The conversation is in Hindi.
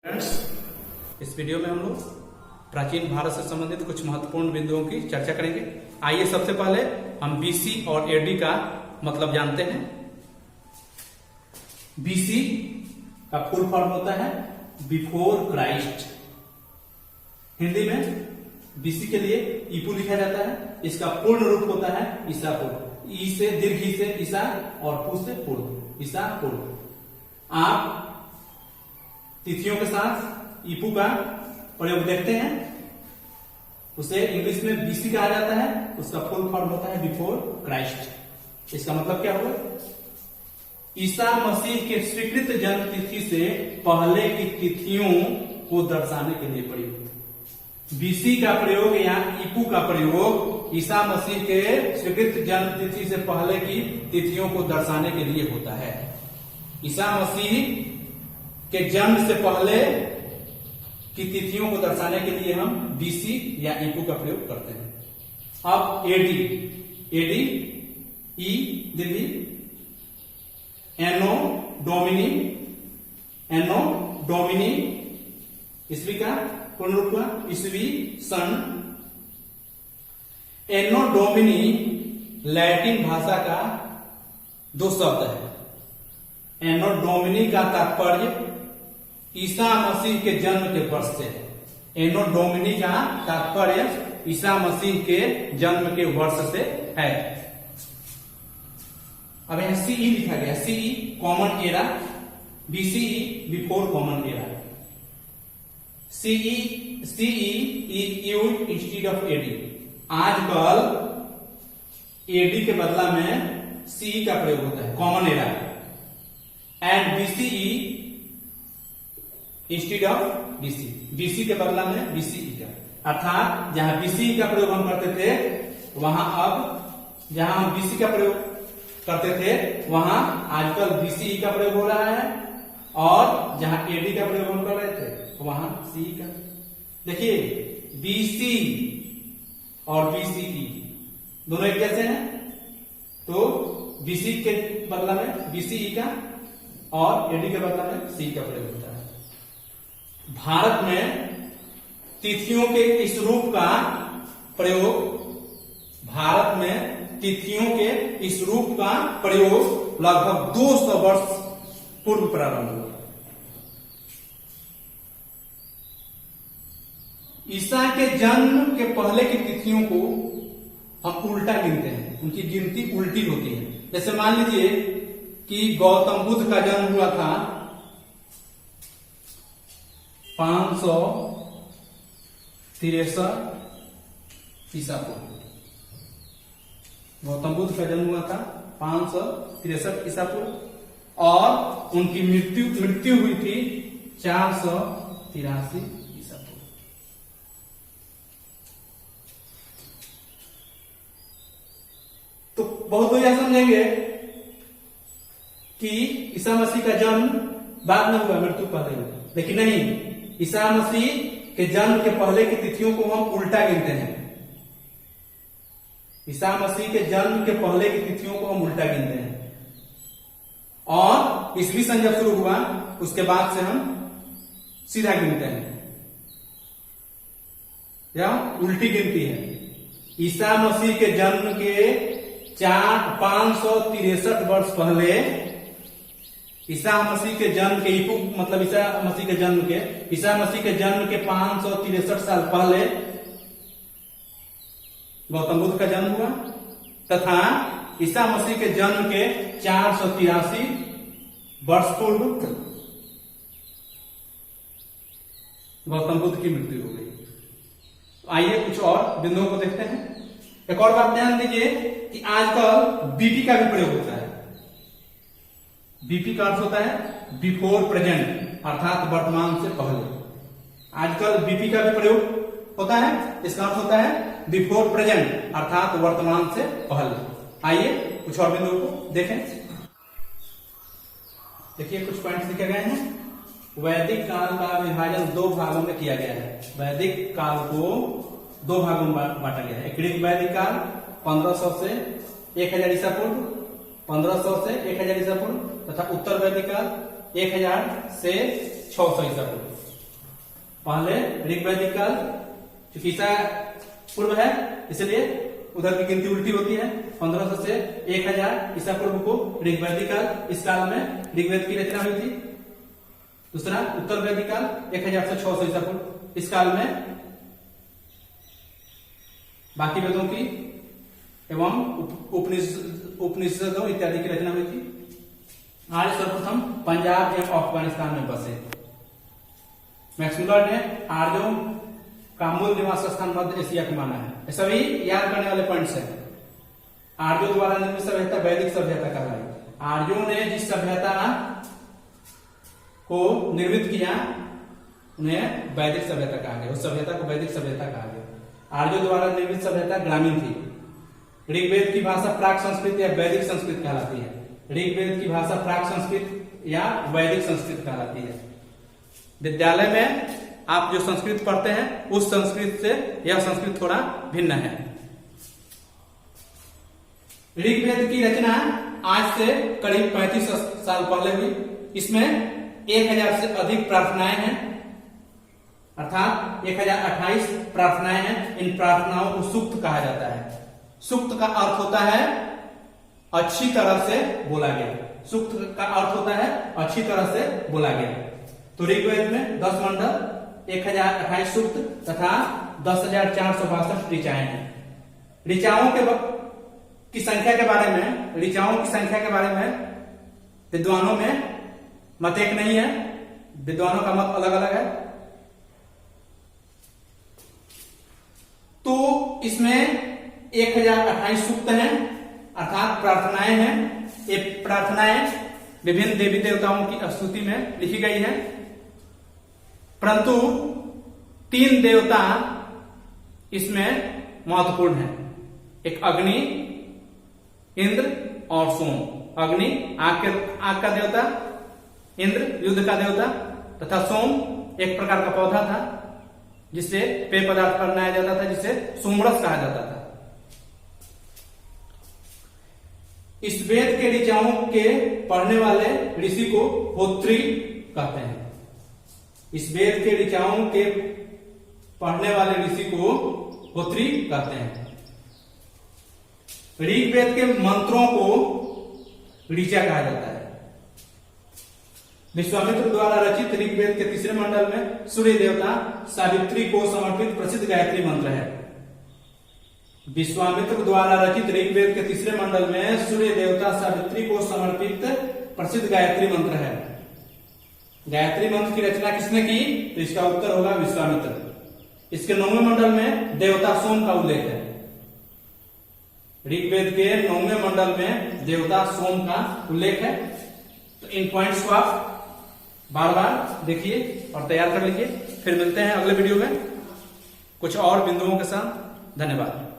फ्रेंड्स, इस वीडियो में हम लोग प्राचीन भारत से संबंधित कुछ महत्वपूर्ण बिंदुओं की चर्चा करेंगे। आइए सबसे पहले हम बीसी और एडी का मतलब जानते हैं। बीसी का फुल फॉर्म होता है बिफोर क्राइस्ट। हिंदी में बीसी के लिए ईपू लिखा जाता है। इसका पूर्ण रूप होता है ईसा पूर्व। ई से दीर्घ ई से ईसा और पू से पूर्व, ईसा पूर्व। आप तिथियों के साथ ईपू का प्रयोग देखते हैं, उसे इंग्लिश में बीसी कहा जाता है। उसका फुल फॉर्म होता है बिफोर क्राइस्ट। इसका मतलब क्या हुआ? ईसा मसीह के स्वीकृत जन्म तिथि से पहले की तिथियों को दर्शाने के लिए प्रयोग। बीसी का प्रयोग या ईपू का प्रयोग ईसा मसीह के स्वीकृत जन्म तिथि से पहले की तिथियों को दर्शाने के लिए होता है। ईसा मसीह के जन्म से पहले की तिथियों को दर्शाने के लिए हम बीसी या ईपू का प्रयोग करते हैं। अब एडी, एडी ई दिल्ली, एनो डोमिनी, एनो डोमिनी ईस्वी का पूर्ण रूप हुआ ईस्वी सन। एनो डोमिनी लैटिन भाषा का दो शब्द है। एनो डोमिनी का तात्पर्य ईसा मसीह के जन्म के वर्ष से। एनो डोमिनी का तात्पर्य ईसा मसीह के जन्म के वर्ष से है। अब यहां सीई लिखा गया, CE common era, BCE before common era. CE is used instead of AD. आजकल एडी के बदला में सीई का प्रयोग होता है, common era. And BCE instead of BC, BC के बदला में बीसीई का, अर्थात जहां बीसीई का प्रयोग हम करते थे वहां अब जहां हम बीसी का प्रयोग करते थे वहां आजकल बीसीई का प्रयोग हो रहा है, और जहां एडी का प्रयोग हम कर रहे थे वहां सीई का। देखिए बीसी और बीसीई दोनों एक जैसे हैं, तो बीसी के बदला में बीसीई का और एडी के बदला में सी का प्रयोग होता है। भारत में तिथियों के इस रूप का प्रयोग, भारत में तिथियों के इस रूप का प्रयोग लगभग 200 वर्ष पूर्व प्रारंभ हुआ। ईसा के जन्म के पहले की तिथियों को हम उल्टा गिनते हैं, उनकी गिनती उल्टी होती है। जैसे मान लीजिए कि गौतम बुद्ध का जन्म हुआ था 563 ईसा पूर्व। गौतम बुद्ध का जन्म हुआ था 563 ईसा पूर्व, और उनकी मृत्यु हुई थी 483 ईसा पूर्व। तो बहुत लोग यह समझेंगे कि ईसा मसीह का जन्म बाद में हुआ, मृत्यु पहले हुआ, लेकिन नहीं। ईसा मसीह के जन्म के पहले की तिथियों को हम उल्टा गिनते हैं। ईसा मसीह के जन्म के पहले की तिथियों को हम उल्टा गिनते हैं, और ईस्वी सन जब शुरू हुआ उसके बाद से हम सीधा गिनते हैं, या उल्टी गिनती है। ईसा मसीह के जन्म के 563 वर्ष पहले, ईसा मसीह के जन्म के ईपू मतलब ईसा मसीह के जन्म के, ईसा मसीह के जन्म के 563 साल पहले गौतम बुद्ध का जन्म हुआ, तथा ईसा मसीह के जन्म के 483 वर्ष पूर्व गौतम बुद्ध की मृत्यु हो गई। तो आइए कुछ और बिंदुओं को देखते हैं। एक और बात ध्यान दीजिए कि आजकल बीपी का भी प्रयोग होता है। बीपी का अर्थ होता है बिफोर प्रेजेंट, अर्थात वर्तमान से पहले। आजकल बीपी का भी प्रयोग होता है, इसका अर्थ होता है बिफोर प्रेजेंट, अर्थात वर्तमान से पहले। आइए कुछ और बिंदुओं को देखें। देखिए कुछ पॉइंट्स लिखे गए हैं। वैदिक काल का विभाजन 2 भागों में किया गया है। वैदिक काल को 2 भागों में बांटा गया है। ग्रीक वैदिक काल 1500 से 1000 ईसा पूर्व, 1500 से 1000 ईसा पूर्व, तथा उत्तर वैदिक काल 1000 से 600 ईसा पूर्व। पहले ऋग्वैदिक काल, क्योंकि ईसा पूर्व है इसलिए उधर की गिनती उल्टी होती है। 1500 से 1000 ईसा पूर्व को ऋग्वैदिक काल, इस काल में ऋग्वेद की रचना हुई थी। दूसरा उत्तर वैदिक काल 1000 से 600 ईसा पूर्व, इस काल में बाकी वेदों की एवं उपनिषदों इत्यादि की रचना हुई थी। आर्य सर्वप्रथम पंजाब एवं अफगानिस्तान में बसे। मैक्स मुलर ने आर्यों का मूल निवास स्थान मध्य एशिया को माना है। सभी याद करने वाले पॉइंट्स हैं। आर्यों द्वारा निर्मित सभ्यता वैदिक सभ्यता कहलाई। आर्यों ने जिस सभ्यता को निर्मित किया उन्हें वैदिक सभ्यता कहा गया, उस सभ्यता को वैदिक सभ्यता कहा गया। आर्यों द्वारा निर्मित सभ्यता ग्रामीण थी। ऋग्वेद की भाषा प्राक संस्कृत या वैदिक संस्कृत कहलाती है। ऋग्वेद की भाषा प्राक संस्कृत या वैदिक संस्कृत कहलाती है। विद्यालय में आप जो संस्कृत पढ़ते हैं उस संस्कृत से यह संस्कृत थोड़ा भिन्न है। ऋग्वेद की रचना आज से करीब 35 साल पहले हुई। इसमें 1000 से अधिक प्रार्थनाएं हैं, अर्थात 1028 प्रार्थनाएं हैं। इन प्रार्थनाओं को सूक्त कहा जाता है। सूक्त का अर्थ होता है अच्छी तरह से बोला गया। सूक्त का अर्थ होता है अच्छी तरह से बोला गया। तो ऋग्वेद में 10 मंडल, 1028 सूक्त तथा 10,462 ऋचाएं हैं। ऋचाओं की संख्या के बारे में विद्वानों में मत एक नहीं है, विद्वानों का मत अलग अलग है। तो इसमें 1028 सूक्त हैं, अर्थात प्रार्थनाएं हैं। ये प्रार्थनाएं विभिन्न देवी देवताओं की स्तुति में लिखी गई है, परंतु 3 देवता इसमें महत्वपूर्ण हैं। एक अग्नि, इंद्र और सोम। अग्नि आग का देवता, इंद्र युद्ध का देवता तथा सोम एक प्रकार का पौधा था जिससे पेय पदार्थ बनाया जाता था, जिसे सोमरस कहा जाता था। इस वेद के ऋचाओं के पढ़ने वाले ऋषि को होत्री कहते हैं। इस वेद के ऋचाओं के पढ़ने वाले ऋषि को होत्री कहते हैं। ऋग्वेद के मंत्रों को ऋचा कहा जाता है। विश्वामित्र द्वारा रचित ऋग्वेद के 3रे मंडल में सूर्य देवता सावित्री को समर्पित प्रसिद्ध गायत्री मंत्र है। विश्वामित्र द्वारा रचित ऋग्वेद के 3रे मंडल में सूर्य देवता सावित्री को समर्पित प्रसिद्ध गायत्री मंत्र है। गायत्री मंत्र की रचना किसने की? तो इसका उत्तर होगा विश्वामित्र। इसके 9वें मंडल में देवता सोम का उल्लेख है। ऋग्वेद के 9वें मंडल में देवता सोम का उल्लेख है। तो इन पॉइंट्स को आप बार बार देखिए और तैयार कर लीजिए। फिर मिलते हैं अगले वीडियो में कुछ और बिंदुओं के साथ। धन्यवाद।